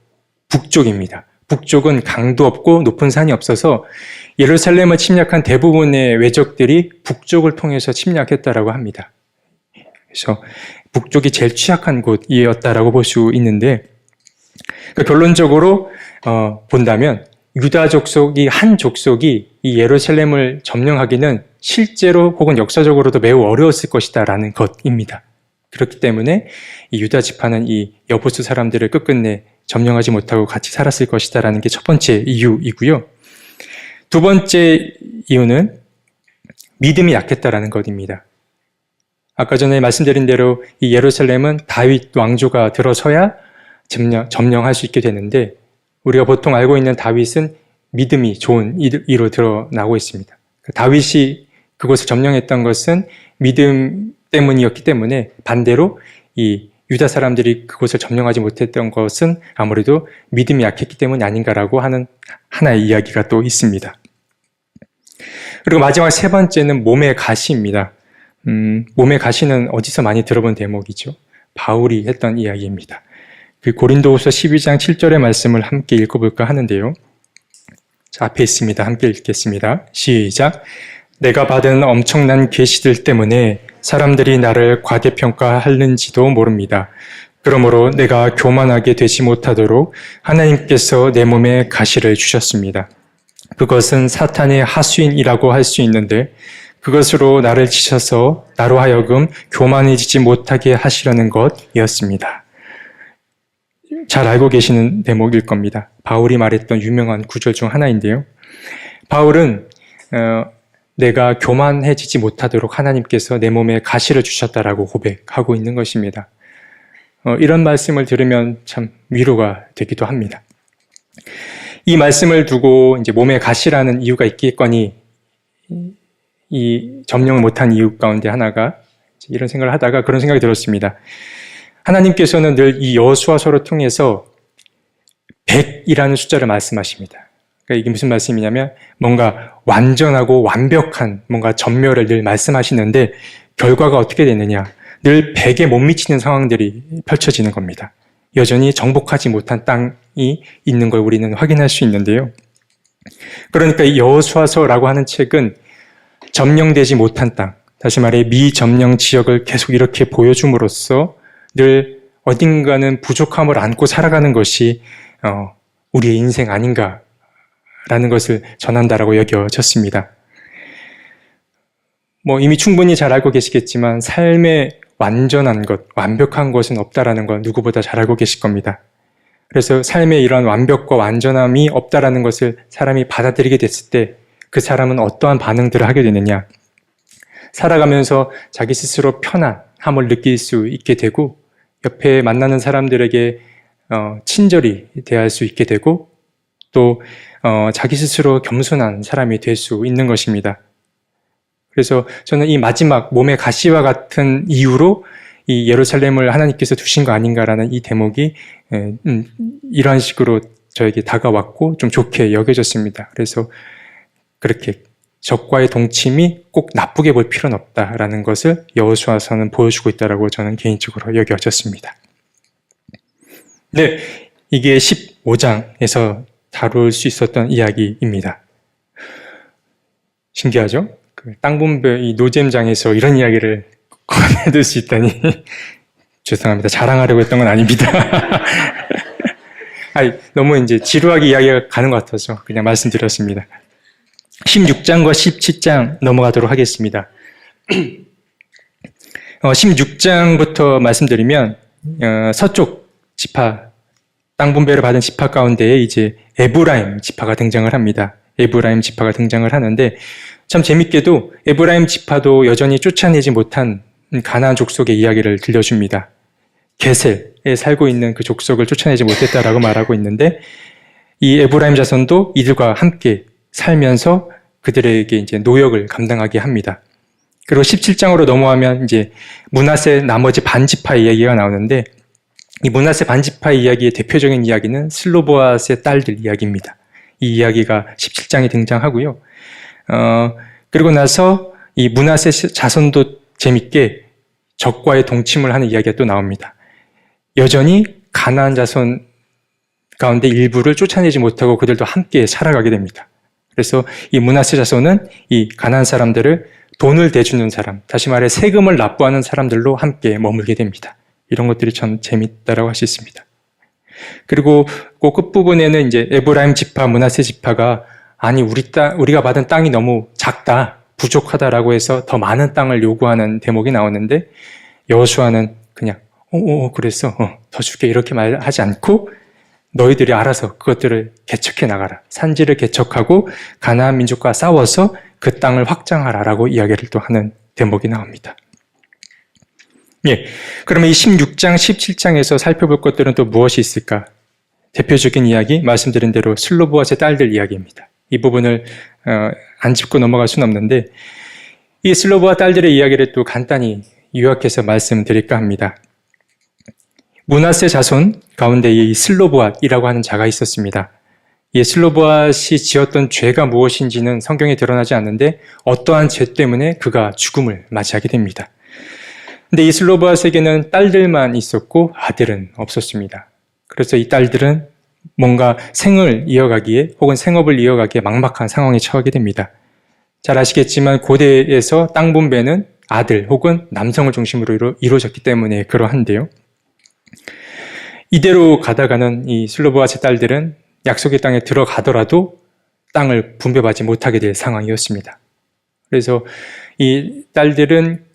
북쪽입니다. 북쪽은 강도 없고 높은 산이 없어서 예루살렘을 침략한 대부분의 외적들이 북쪽을 통해서 침략했다라고 합니다. 그래서 북쪽이 제일 취약한 곳이었다라고 볼 수 있는데 그러니까 결론적으로 본다면 유다 족속이 한 족속이 이 예루살렘을 점령하기는 실제로 혹은 역사적으로도 매우 어려웠을 것이다라는 것입니다. 그렇기 때문에 이 유다 지파는 이 여부수 사람들을 끝끝내 점령하지 못하고 같이 살았을 것이다라는 게 첫 번째 이유이고요. 두 번째 이유는 믿음이 약했다라는 것입니다. 아까 전에 말씀드린 대로 이 예루살렘은 다윗 왕조가 들어서야 점령할 수 있게 되는데 우리가 보통 알고 있는 다윗은 믿음이 좋은 이로 드러나고 있습니다. 다윗이 그것을 점령했던 것은 믿음 때문이었기 때문에 반대로 이 유다 사람들이 그곳을 점령하지 못했던 것은 아무래도 믿음이 약했기 때문이 아닌가라고 하는 하나의 이야기가 또 있습니다. 그리고 마지막 세 번째는 몸의 가시입니다. 몸의 가시는 어디서 많이 들어본 대목이죠. 바울이 했던 이야기입니다. 그 고린도후서 12장 7절의 말씀을 함께 읽어볼까 하는데요. 자, 앞에 있습니다. 함께 읽겠습니다. 시작. 내가 받은 엄청난 계시들 때문에 사람들이 나를 과대평가하는지도 모릅니다. 그러므로 내가 교만하게 되지 못하도록 하나님께서 내 몸에 가시를 주셨습니다. 그것은 사탄의 하수인이라고 할 수 있는데 그것으로 나를 치셔서 나로 하여금 교만해지지 못하게 하시려는 것이었습니다. 잘 알고 계시는 대목일 겁니다. 바울이 말했던 유명한 구절 중 하나인데요. 바울은 내가 교만해지지 못하도록 하나님께서 내 몸에 가시를 주셨다라고 고백하고 있는 것입니다. 이런 말씀을 들으면 참 위로가 되기도 합니다. 이 말씀을 두고 이제 몸에 가시라는 이유가 있겠거니 이 점령을 못한 이유 가운데 하나가 이런 생각을 하다가 그런 생각이 들었습니다. 하나님께서는 늘 이 여호수아서를 통해서 100이라는 숫자를 말씀하십니다. 그러니까 이게 무슨 말씀이냐면 뭔가 완전하고 완벽한 뭔가 전멸을 늘 말씀하시는데 결과가 어떻게 되느냐. 늘 100에 못 미치는 상황들이 펼쳐지는 겁니다. 여전히 정복하지 못한 땅이 있는 걸 우리는 확인할 수 있는데요. 그러니까 이 여호수아서라고 하는 책은 점령되지 못한 땅, 다시 말해 미점령 지역을 계속 이렇게 보여줌으로써 늘 어딘가는 부족함을 안고 살아가는 것이 우리의 인생 아닌가라는 것을 전한다라고 여겨졌습니다. 이미 충분히 잘 알고 계시겠지만 삶의 완전한 것, 완벽한 것은 없다라는 건 누구보다 잘 알고 계실 겁니다. 그래서 삶의 이런 완벽과 완전함이 없다라는 것을 사람이 받아들이게 됐을 때 그 사람은 어떠한 반응들을 하게 되느냐. 살아가면서 자기 스스로 편안함을 느낄 수 있게 되고 옆에 만나는 사람들에게 친절히 대할 수 있게 되고 또 자기 스스로 겸손한 사람이 될 수 있는 것입니다. 그래서 저는 이 마지막 몸의 가시와 같은 이유로 이 예루살렘을 하나님께서 두신 거 아닌가라는 이 대목이 이러한 식으로 저에게 다가왔고 좀 좋게 여겨졌습니다. 그래서 그렇게 적과의 동침이 꼭 나쁘게 볼 필요는 없다라는 것을 여호수아서는 보여주고 있다라고 저는 개인적으로 여겨졌습니다. 네, 이게 15장에서 다룰 수 있었던 이야기입니다. 신기하죠? 땅 분배 이 노잼장에서 이런 이야기를 꺼내들 수 있다니 죄송합니다. 자랑하려고 했던 건 아닙니다. 너무 이제 지루하게 이야기가 가는 것 같아서 그냥 말씀드렸습니다. 16장과 17장 넘어가도록 하겠습니다. 16장부터 말씀드리면 서쪽 지파, 땅 분배를 받은 지파 가운데에 이제 에브라임 지파가 등장을 합니다. 에브라임 지파가 등장을 하는데 참 재밌게도 에브라임 지파도 여전히 쫓아내지 못한 가나안 족속의 이야기를 들려줍니다. 게셀에 살고 있는 그 족속을 쫓아내지 못했다라고 말하고 있는데 이 에브라임 자손도 이들과 함께 살면서 그들에게 이제 노역을 감당하게 합니다. 그리고 17장으로 넘어가면 이제 므낫세 나머지 반지파의 이야기가 나오는데 이 므낫세 반지파의 이야기의 대표적인 이야기는 슬로보앗의 딸들 이야기입니다. 이 이야기가 17장에 등장하고요. 그리고 나서 이 므낫세 자손도 재밌게 적과의 동침을 하는 이야기가 또 나옵니다. 여전히 가나안 자손 가운데 일부를 쫓아내지 못하고 그들도 함께 살아가게 됩니다. 그래서 이 므낫세 자손은 이 가나안 사람들을 돈을 대주는 사람, 다시 말해 세금을 납부하는 사람들로 함께 머물게 됩니다. 이런 것들이 참 재밌다라고 할 수 있습니다. 그리고 그 끝부분에는 이제 에브라임 지파, 므낫세 지파가 아니 우리가 받은 땅이 너무 작다, 부족하다라고 해서 더 많은 땅을 요구하는 대목이 나오는데 여호수아는 그냥 그랬어, 더 줄게 이렇게 말하지 않고 너희들이 알아서 그것들을 개척해 나가라. 산지를 개척하고 가나안 민족과 싸워서 그 땅을 확장하라라고 이야기를 또 하는 대목이 나옵니다. 예, 그러면 이 16장, 17장에서 살펴볼 것들은 또 무엇이 있을까? 대표적인 이야기, 말씀드린 대로 슬로보아스의 딸들 이야기입니다. 이 부분을 안 짚고 넘어갈 수는 없는데 이 슬로보아 딸들의 이야기를 또 간단히 요약해서 말씀드릴까 합니다. 므낫세 자손 가운데 이 슬로보앗이라고 하는 자가 있었습니다. 이 슬로보앗이 지었던 죄가 무엇인지는 성경에 드러나지 않는데 어떠한 죄 때문에 그가 죽음을 맞이하게 됩니다. 근데 이 슬로보앗에게는 딸들만 있었고 아들은 없었습니다. 그래서 이 딸들은 뭔가 생을 이어가기에 혹은 생업을 이어가기에 막막한 상황에 처하게 됩니다. 잘 아시겠지만 고대에서 땅 분배는 아들 혹은 남성을 중심으로 이루어졌기 때문에 그러한데요. 이대로 가다가는 이 슬로보아스의 딸들은 약속의 땅에 들어가더라도 땅을 분배받지 못하게 될 상황이었습니다. 그래서 이 딸들은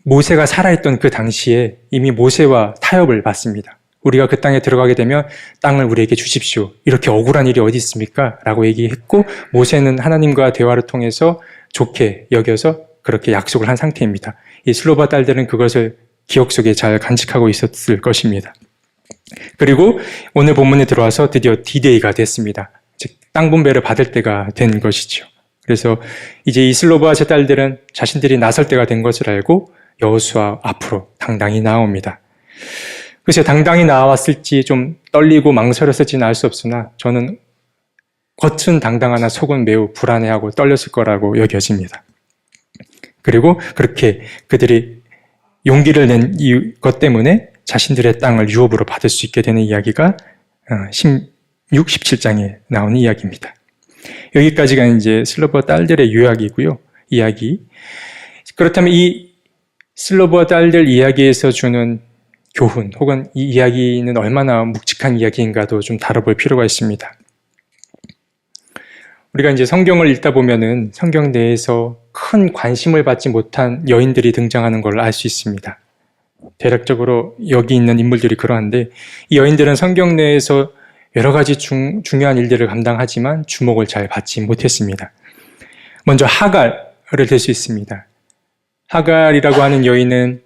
모세가 살아있던 그 당시에 이미 모세와 타협을 받습니다. 우리가 그 땅에 들어가게 되면 땅을 우리에게 주십시오. 이렇게 억울한 일이 어디 있습니까? 라고 얘기했고 모세는 하나님과 대화를 통해서 좋게 여겨서 그렇게 약속을 한 상태입니다. 이 슬로바 딸들은 그것을 기억 속에 잘 간직하고 있었을 것입니다. 그리고 오늘 본문에 들어와서 드디어 D-Day가 됐습니다. 즉 땅 분배를 받을 때가 된 것이죠. 그래서 이제 이 슬로바의 딸들은 자신들이 나설 때가 된 것을 알고 여호수아 앞으로 당당히 나옵니다. 그래서 당당히 나왔을지 좀 떨리고 망설였을지는 알 수 없으나 저는 겉은 당당하나 속은 매우 불안해하고 떨렸을 거라고 여겨집니다. 그리고 그렇게 그들이 용기를 낸 것 때문에 자신들의 땅을 유업으로 받을 수 있게 되는 이야기가 16, 17장에 나오는 이야기입니다. 여기까지가 이제 슬로보아 딸들의 요약이고요. 이야기. 그렇다면 이 슬로보아 딸들 이야기에서 주는 교훈 혹은 이 이야기는 얼마나 묵직한 이야기인가도 좀 다뤄볼 필요가 있습니다. 우리가 이제 성경을 읽다 보면은 성경 내에서 큰 관심을 받지 못한 여인들이 등장하는 걸 알 수 있습니다. 대략적으로 여기 있는 인물들이 그러한데 이 여인들은 성경 내에서 여러 가지 중요한 일들을 감당하지만 주목을 잘 받지 못했습니다. 먼저 하갈을 들 수 있습니다. 하갈이라고 하는 여인은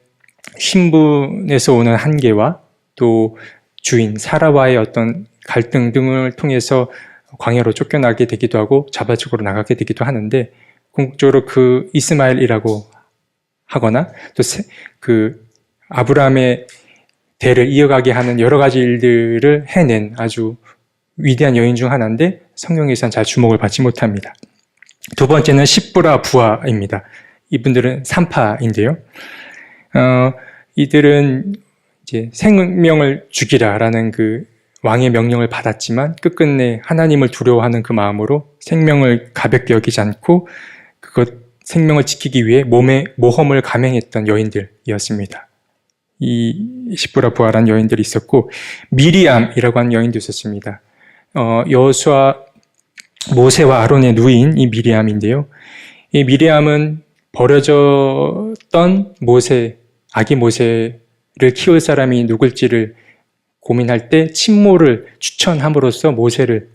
신분에서 오는 한계와 또 주인 사라와의 어떤 갈등 등을 통해서 광야로 쫓겨나게 되기도 하고 자발적으로 나가게 되기도 하는데 궁극적으로 그 이스마엘이라고 하거나 또 그 아브라함의 대를 이어가게 하는 여러 가지 일들을 해낸 아주 위대한 여인 중 하나인데 성경에서는 잘 주목을 받지 못합니다. 두 번째는 십부라 부하입니다. 이분들은 산파인데요. 이들은 이제 생명을 죽이라라는 그 왕의 명령을 받았지만 끝끝내 하나님을 두려워하는 그 마음으로 생명을 가볍게 여기지 않고 그것 생명을 지키기 위해 모험을 감행했던 여인들이었습니다. 이 십부라 부하라는 여인들이 있었고 미리암이라고 하는 여인도 있었습니다. 여호수아 모세와 아론의 누이인 이 미리암인데요. 이 미리암은 버려졌던 아기 모세를 키울 사람이 누굴지를 고민할 때 친모를 추천함으로써 모세를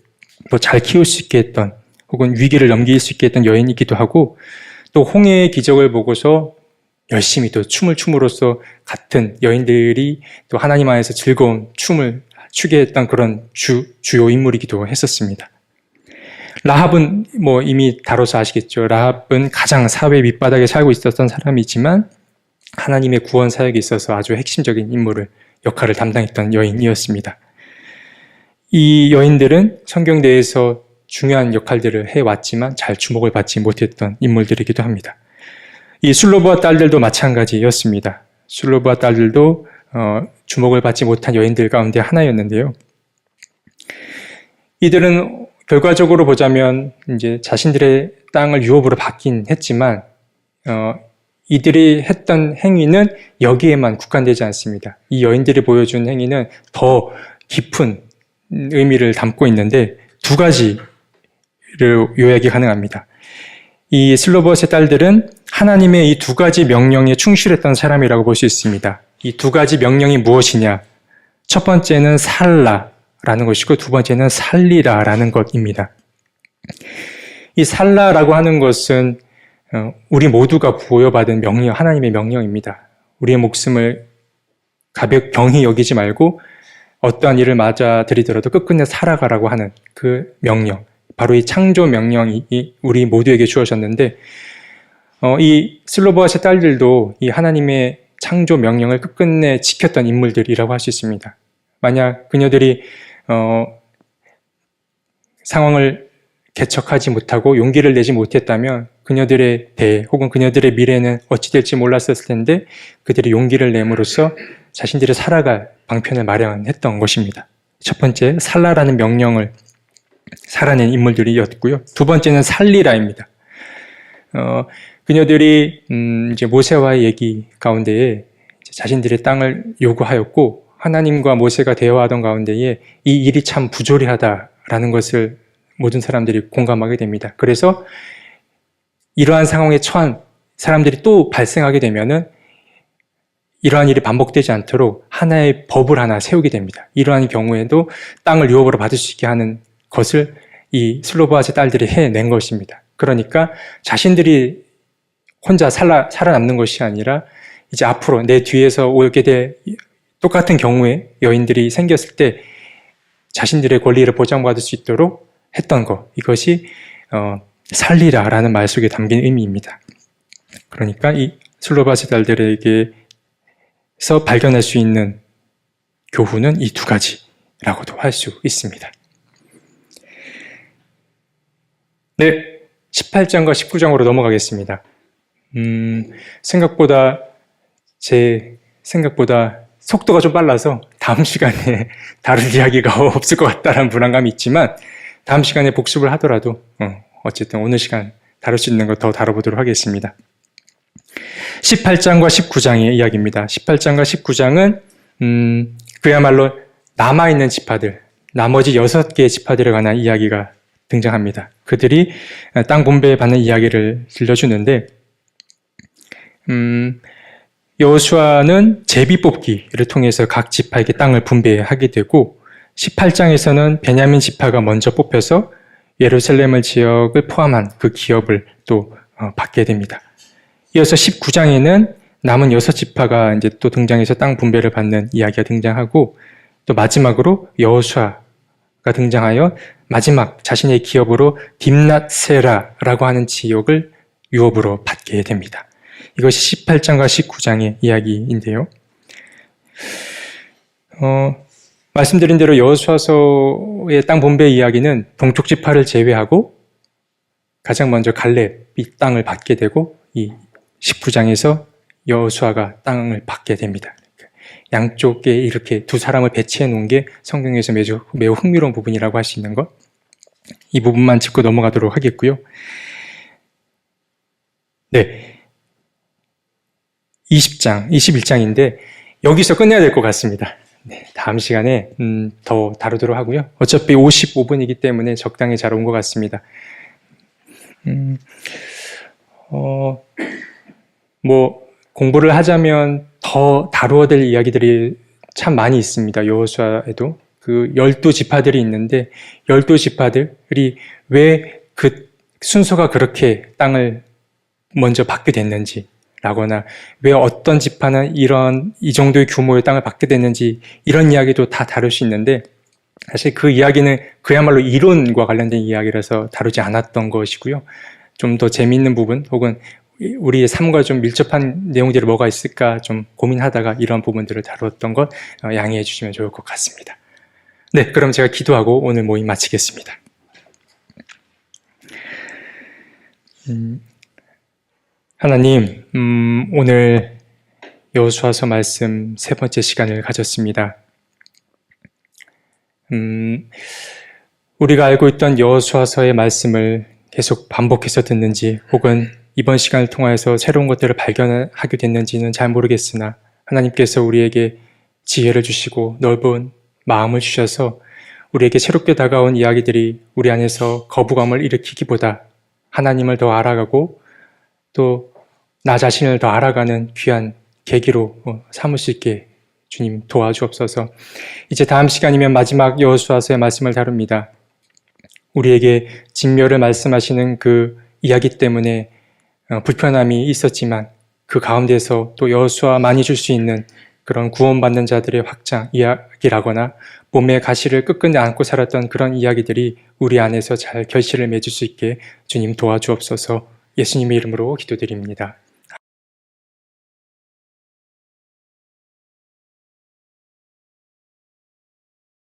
더 잘 키울 수 있게 했던 혹은 위기를 넘길 수 있게 했던 여인이기도 하고 또 홍해의 기적을 보고서 열심히 또 춤을 춤으로써 같은 여인들이 또 하나님 안에서 즐거운 춤을 추게 했던 그런 주요 인물이기도 했었습니다. 라합은 이미 다뤄서 아시겠죠. 라합은 가장 사회 밑바닥에 살고 있었던 사람이지만 하나님의 구원 사역에 있어서 아주 핵심적인 역할을 담당했던 여인이었습니다. 이 여인들은 성경 내에서 중요한 역할들을 해왔지만 잘 주목을 받지 못했던 인물들이기도 합니다. 이 슬로보아 딸들도 마찬가지였습니다. 슬로보아 딸들도 주목을 받지 못한 여인들 가운데 하나였는데요. 이들은 결과적으로 보자면 이제 자신들의 땅을 유업으로 받긴 했지만 이들이 했던 행위는 여기에만 국한되지 않습니다. 이 여인들이 보여준 행위는 더 깊은 의미를 담고 있는데 두 가지를 요약이 가능합니다. 이 슬로봇의 딸들은 하나님의 이 두 가지 명령에 충실했던 사람이라고 볼 수 있습니다. 이 두 가지 명령이 무엇이냐? 첫 번째는 살라라는 것이고 두 번째는 살리라라는 것입니다. 이 살라라고 하는 것은 우리 모두가 부여받은 명령, 하나님의 명령입니다. 우리의 목숨을 경히 여기지 말고 어떠한 일을 맞아들이더라도 끝끝내 살아가라고 하는 그 명령, 바로 이 창조 명령이 우리 모두에게 주어졌는데 이 슬로보아의 딸들도 이 하나님의 창조 명령을 끝끝내 지켰던 인물들이라고 할 수 있습니다. 만약 그녀들이 상황을 개척하지 못하고 용기를 내지 못했다면 그녀들의 대 혹은 그녀들의 미래는 어찌 될지 몰랐었을 텐데 그들이 용기를 내므로써 자신들이 살아갈 방편을 마련했던 것입니다. 첫 번째, 살라라는 명령을 살아낸 인물들이었고요. 두 번째는 살리라입니다. 그녀들이 이제 모세와의 얘기 가운데에 자신들의 땅을 요구하였고 하나님과 모세가 대화하던 가운데에 이 일이 참 부조리하다라는 것을 모든 사람들이 공감하게 됩니다. 그래서 이러한 상황에 처한 사람들이 또 발생하게 되면은 이러한 일이 반복되지 않도록 하나의 법을 하나 세우게 됩니다. 이러한 경우에도 땅을 유업으로 받을 수 있게 하는 것을 이 슬로보아의 딸들이 해낸 것입니다. 그러니까 자신들이 혼자 살아남는 것이 아니라 이제 앞으로 내 뒤에서 오게 될 똑같은 경우에 여인들이 생겼을 때 자신들의 권리를 보장받을 수 있도록 했던 것, 이것이 살리라라는 말 속에 담긴 의미입니다. 그러니까 이 슬로바의 딸들에게서 발견할 수 있는 교훈은 이 두 가지라고도 할 수 있습니다. 네, 18장과 19장으로 넘어가겠습니다. 제 생각보다 속도가 좀 빨라서 다음 시간에 다룰 이야기가 없을 것 같다는 불안감이 있지만 다음 시간에 복습을 하더라도 어쨌든 오늘 시간 다룰 수 있는 거 더 다뤄보도록 하겠습니다. 18장과 19장의 이야기입니다. 18장과 19장은 그야말로 남아있는 지파들, 나머지 6개의 지파들에 관한 이야기가 등장합니다. 그들이 땅 분배에 받는 이야기를 들려주는데 여호수아는 제비 뽑기를 통해서 각 지파에게 땅을 분배하게 되고 18장에서는 베냐민 지파가 먼저 뽑혀서 예루살렘 지역을 포함한 그 기업을 또 받게 됩니다. 이어서 19장에는 남은 6지파가 이제 또 등장해서 땅 분배를 받는 이야기가 등장하고 또 마지막으로 여호수아가 등장하여 마지막 자신의 기업으로 딥낫세라라고 하는 지역을 유업으로 받게 됩니다. 이것이 18장과 19장의 이야기인데요. 말씀드린 대로 여호수아서의 땅 분배 이야기는 동쪽 지파를 제외하고 가장 먼저 갈렙이 땅을 받게 되고 이 19장에서 여호수아가 땅을 받게 됩니다. 양쪽에 이렇게 두 사람을 배치해 놓은 게 성경에서 매우 흥미로운 부분이라고 할 수 있는 것. 이 부분만 짚고 넘어가도록 하겠고요. 네. 20장, 21장인데 여기서 끝내야 될 것 같습니다. 네, 다음 시간에 더 다루도록 하고요. 어차피 55분이기 때문에 적당히 잘 온 것 같습니다. 공부를 하자면 더 다루어야 될 이야기들이 참 많이 있습니다. 여호수아에도 그 12지파들이 있는데 12지파들이 왜 그 순서가 그렇게 땅을 먼저 받게 됐는지 라거나 왜 어떤 지파는 이 정도의 규모의 땅을 받게 됐는지 이런 이야기도 다 다룰 수 있는데 사실 그 이야기는 그야말로 이론과 관련된 이야기라서 다루지 않았던 것이고요. 좀 더 재미있는 부분 혹은 우리의 삶과 좀 밀접한 내용들이 뭐가 있을까 좀 고민하다가 이런 부분들을 다루었던 것 양해해 주시면 좋을 것 같습니다. 네, 그럼 제가 기도하고 오늘 모임 마치겠습니다. 하나님, 오늘 여호수아서 말씀 세 번째 시간을 가졌습니다. 우리가 알고 있던 여호수아서의 말씀을 계속 반복해서 듣는지 혹은 이번 시간을 통해서 새로운 것들을 발견하게 됐는지는 잘 모르겠으나 하나님께서 우리에게 지혜를 주시고 넓은 마음을 주셔서 우리에게 새롭게 다가온 이야기들이 우리 안에서 거부감을 일으키기보다 하나님을 더 알아가고 또 나 자신을 더 알아가는 귀한 계기로 삼을 수 있게 주님 도와주옵소서. 이제 다음 시간이면 마지막 여호수아서의 말씀을 다룹니다. 우리에게 진멸을 말씀하시는 그 이야기 때문에 불편함이 있었지만 그 가운데서 또 여호수아 많이 줄 수 있는 그런 구원받는 자들의 확장 이야기라거나 몸에 가시를 끄끈히 안고 살았던 그런 이야기들이 우리 안에서 잘 결실을 맺을 수 있게 주님 도와주옵소서. 예수님의 이름으로 기도드립니다.